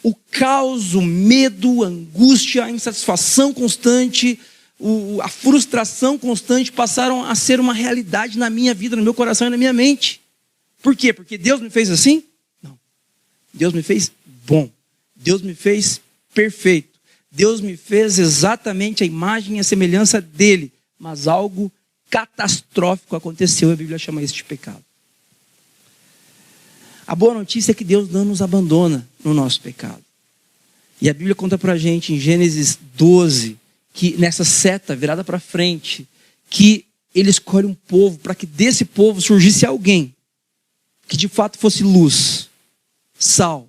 O caos, o medo, a angústia, a insatisfação constante, a frustração constante passaram a ser uma realidade na minha vida, no meu coração e na minha mente. Por quê? Porque Deus me fez assim? Não. Deus me fez bom. Deus me fez perfeito. Deus me fez exatamente a imagem e a semelhança dele. Mas algo catastrófico aconteceu e a Bíblia chama isso de pecado. A boa notícia é que Deus não nos abandona no nosso pecado. E a Bíblia conta pra gente em Gênesis 12, que nessa seta virada para frente, que ele escolhe um povo para que desse povo surgisse alguém que de fato fosse luz, sal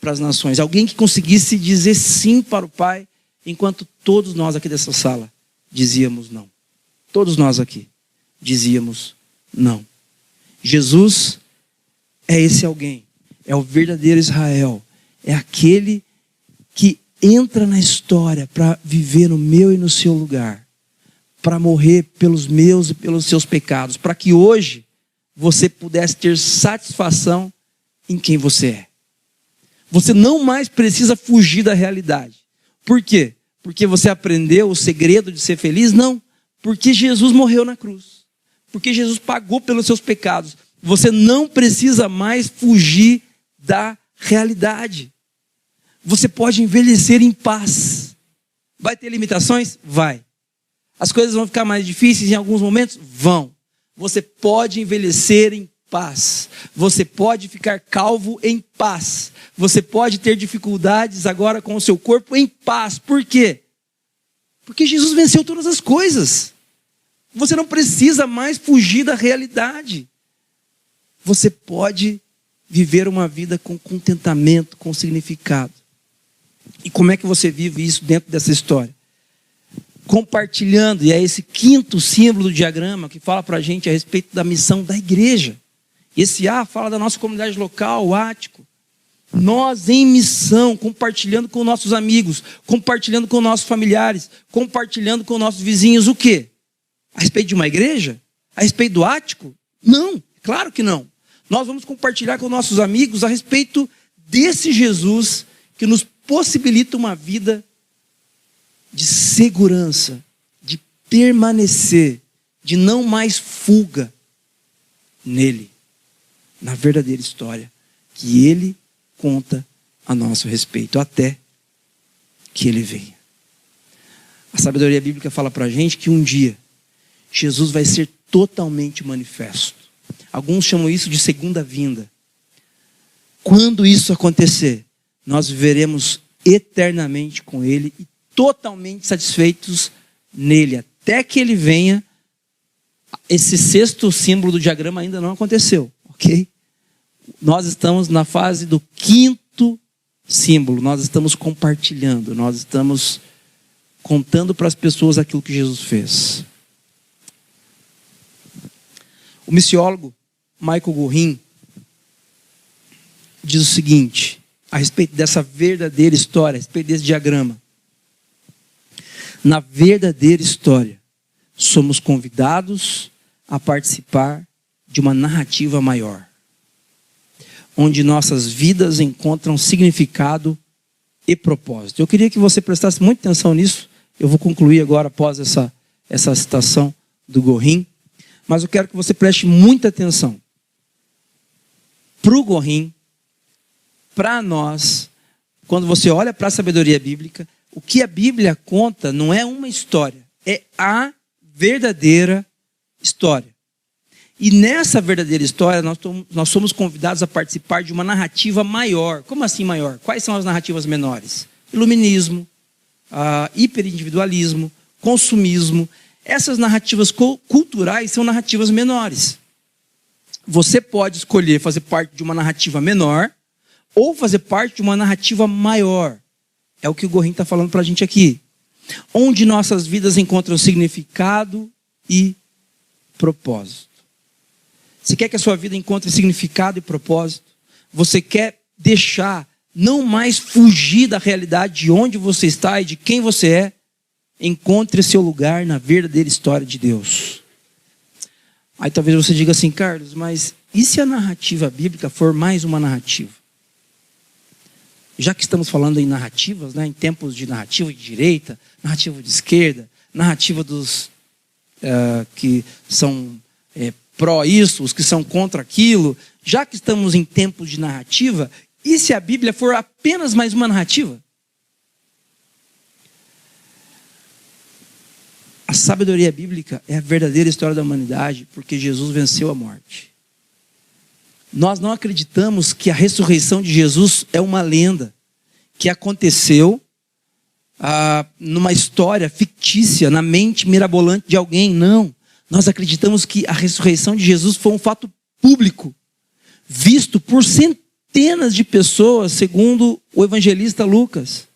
para as nações. Alguém que conseguisse dizer sim para o Pai, enquanto todos nós aqui dessa sala dizíamos não. Todos nós aqui dizíamos não. Jesus é esse alguém. É o verdadeiro Israel. É aquele que entra na história para viver no meu e no seu lugar. Para morrer pelos meus e pelos seus pecados. Para que hoje você pudesse ter satisfação em quem você é. Você não mais precisa fugir da realidade. Por quê? Porque você aprendeu o segredo de ser feliz? Não. Porque Jesus morreu na cruz. Porque Jesus pagou pelos seus pecados. Você não precisa mais fugir da realidade. Você pode envelhecer em paz. Vai ter limitações? Vai. As coisas vão ficar mais difíceis em alguns momentos? Vão. Você pode envelhecer em paz. Você pode ficar calvo em paz. Você pode ter dificuldades agora com o seu corpo em paz. Por quê? Porque Jesus venceu todas as coisas. Você não precisa mais fugir da realidade. Você pode viver uma vida com contentamento, com significado. E como é que você vive isso dentro dessa história? Compartilhando, e é esse quinto símbolo do diagrama que fala para a gente a respeito da missão da igreja. Esse A fala da nossa comunidade local, o Ático. Nós em missão, compartilhando com nossos amigos, compartilhando com nossos familiares, compartilhando com nossos vizinhos, o quê? A respeito de uma igreja? A respeito do Ático? Não, claro que não. Nós vamos compartilhar com nossos amigos a respeito desse Jesus que nos possibilita uma vida de segurança, de permanecer, de não mais fuga nele, na verdadeira história que ele conta a nosso respeito, até que ele venha. A sabedoria bíblica fala para a gente que um dia Jesus vai ser totalmente manifesto. Alguns chamam isso de segunda vinda. Quando isso acontecer, nós viveremos eternamente com ele e totalmente satisfeitos nele, até que ele venha. Esse sexto símbolo do diagrama ainda não aconteceu, ok? Nós estamos na fase do quinto símbolo, nós estamos compartilhando, nós estamos contando para as pessoas aquilo que Jesus fez. O missiólogo Michael Gorin diz o seguinte, a respeito dessa verdadeira história, a respeito desse diagrama. Na verdadeira história, somos convidados a participar de uma narrativa maior, onde nossas vidas encontram significado e propósito. Eu queria que você prestasse muita atenção nisso. Eu vou concluir agora após essa citação do Gorin, mas eu quero que você preste muita atenção. Para o Gorin, para nós, quando você olha para a sabedoria bíblica, o que a Bíblia conta não é uma história, é a verdadeira história. E nessa verdadeira história, nós somos convidados a participar de uma narrativa maior. Como assim maior? Quais são as narrativas menores? Iluminismo, hiperindividualismo, consumismo. Essas narrativas culturais são narrativas menores. Você pode escolher fazer parte de uma narrativa menor ou fazer parte de uma narrativa maior. É o que o Gorin está falando para a gente aqui. Onde nossas vidas encontram significado e propósito. Você quer que a sua vida encontre significado e propósito? Você quer deixar, não mais fugir da realidade de onde você está e de quem você é? Encontre seu lugar na verdadeira história de Deus. Aí talvez você diga assim, Carlos, mas e se a narrativa bíblica for mais uma narrativa? Já que estamos falando em narrativas, né, em tempos de narrativa de direita, narrativa de esquerda, narrativa dos que são pró isso, os que são contra aquilo, já que estamos em tempos de narrativa, e se a Bíblia for apenas mais uma narrativa? A sabedoria bíblica é a verdadeira história da humanidade, porque Jesus venceu a morte. Nós não acreditamos que a ressurreição de Jesus é uma lenda que aconteceu numa história fictícia, na mente mirabolante de alguém. Não. Nós acreditamos que a ressurreição de Jesus foi um fato público, visto por centenas de pessoas, segundo o evangelista Lucas.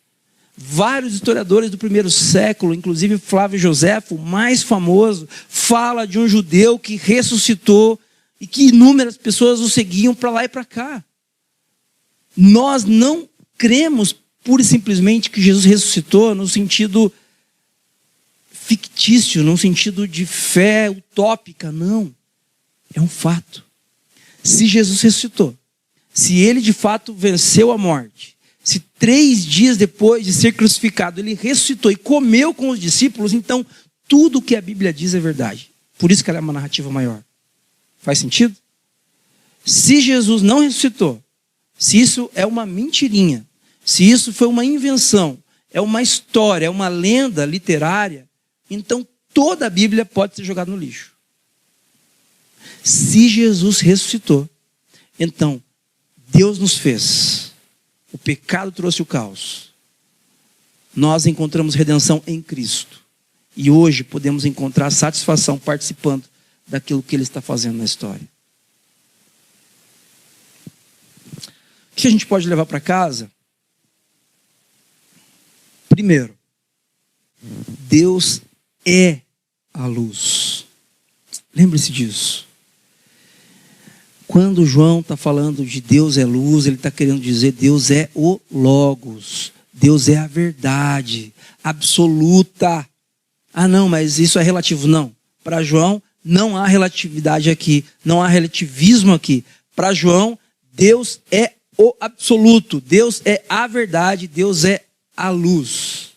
Vários historiadores do primeiro século, inclusive Flávio Joséfo, o mais famoso, fala de um judeu que ressuscitou e que inúmeras pessoas o seguiam para lá e para cá. Nós não cremos pura e simplesmente que Jesus ressuscitou no sentido fictício, no sentido de fé utópica, não. É um fato. Se Jesus ressuscitou, se ele de fato venceu a morte, se 3 dias depois de ser crucificado ele ressuscitou e comeu com os discípulos, então tudo o que a Bíblia diz é verdade. Por isso que ela é uma narrativa maior. Faz sentido? Se Jesus não ressuscitou, se isso é uma mentirinha, se isso foi uma invenção, é uma história, é uma lenda literária, então toda a Bíblia pode ser jogada no lixo. Se Jesus ressuscitou, então Deus nos fez, o pecado trouxe o caos, nós encontramos redenção em Cristo, e hoje podemos encontrar satisfação participando daquilo que Ele está fazendo na história. O que a gente pode levar para casa? Primeiro, Deus é a luz. Lembre-se disso. Quando João está falando de Deus é luz, ele está querendo dizer Deus é o Logos. Deus é a verdade absoluta. Ah não, mas isso é relativo. Não. Para João, não há relatividade aqui. Não há relativismo aqui. Para João, Deus é o absoluto. Deus é a verdade. Deus é a luz.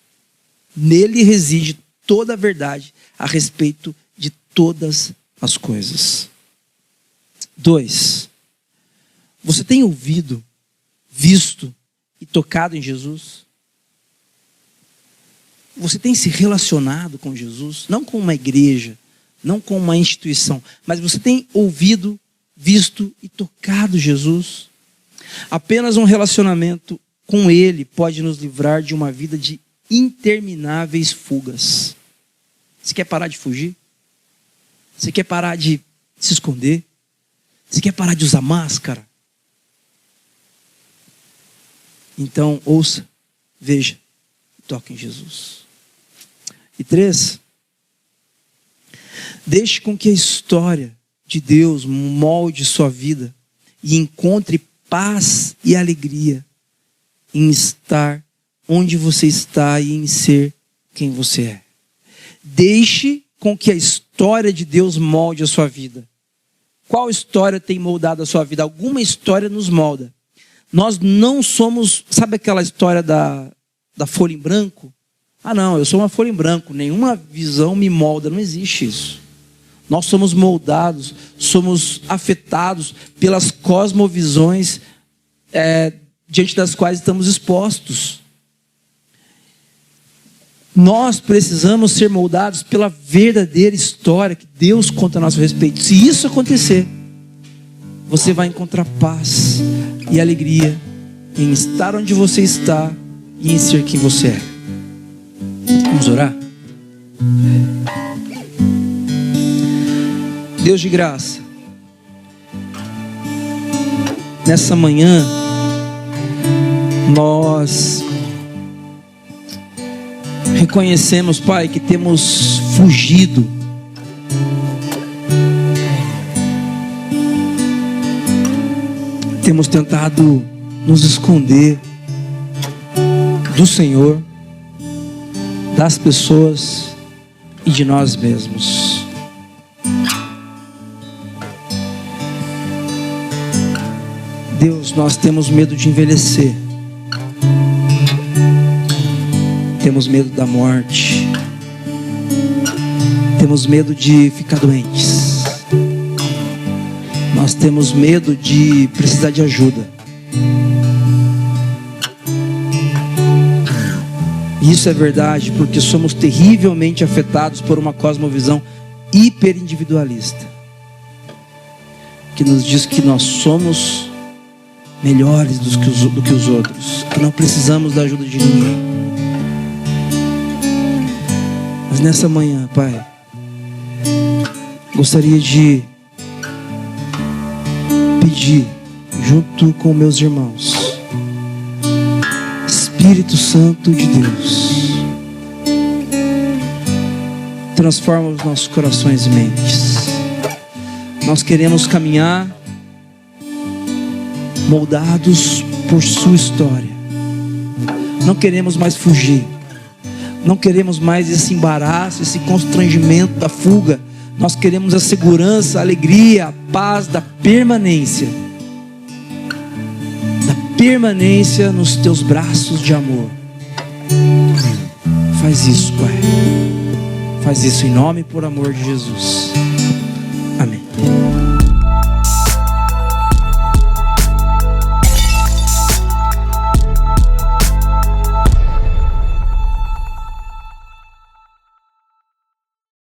Nele reside toda a verdade a respeito de todas as coisas. 2. Você tem ouvido, visto e tocado em Jesus? Você tem se relacionado com Jesus? Não com uma igreja, não com uma instituição, mas você tem ouvido, visto e tocado Jesus? Apenas um relacionamento com Ele pode nos livrar de uma vida de intermináveis fugas. Você quer parar de fugir? Você quer parar de se esconder? Você quer parar de usar máscara? Então, ouça, veja, toque em Jesus. E 3, deixe com que a história de Deus molde sua vida e encontre paz e alegria em estar onde você está e em ser quem você é. Deixe com que a história de Deus molde a sua vida. Qual história tem moldado a sua vida? Alguma história nos molda. Nós não somos, sabe aquela história da folha em branco? Ah não, eu sou uma folha em branco, nenhuma visão me molda, não existe isso. Nós somos moldados, somos afetados pelas cosmovisões diante das quais estamos expostos. Nós precisamos ser moldados pela verdadeira história que Deus conta a nosso respeito. Se isso acontecer, você vai encontrar paz e alegria em estar onde você está e em ser quem você é. Vamos orar? Deus de graça, nessa manhã nós reconhecemos, Pai, que temos fugido temos tentado nos esconder do Senhor, das pessoas e de nós mesmos. Deus, nós temos medo de envelhecer. Temos medo da morte. Temos medo de ficar doentes. Nós temos medo de precisar de ajuda. E isso é verdade porque somos terrivelmente afetados por uma cosmovisão hiperindividualista, que nos diz que nós somos melhores do que os outros, que não precisamos da ajuda de ninguém. Mas nessa manhã, Pai, gostaria de pedir, junto com meus irmãos, Espírito Santo de Deus, transforma os nossos corações e mentes. Nós queremos caminhar moldados por sua história. Não queremos mais fugir. Não queremos mais esse embaraço, esse constrangimento da fuga. Nós queremos a segurança, a alegria, a paz da permanência. Da permanência nos teus braços de amor. Faz isso, Pai. Faz isso em nome e por amor de Jesus. Amém.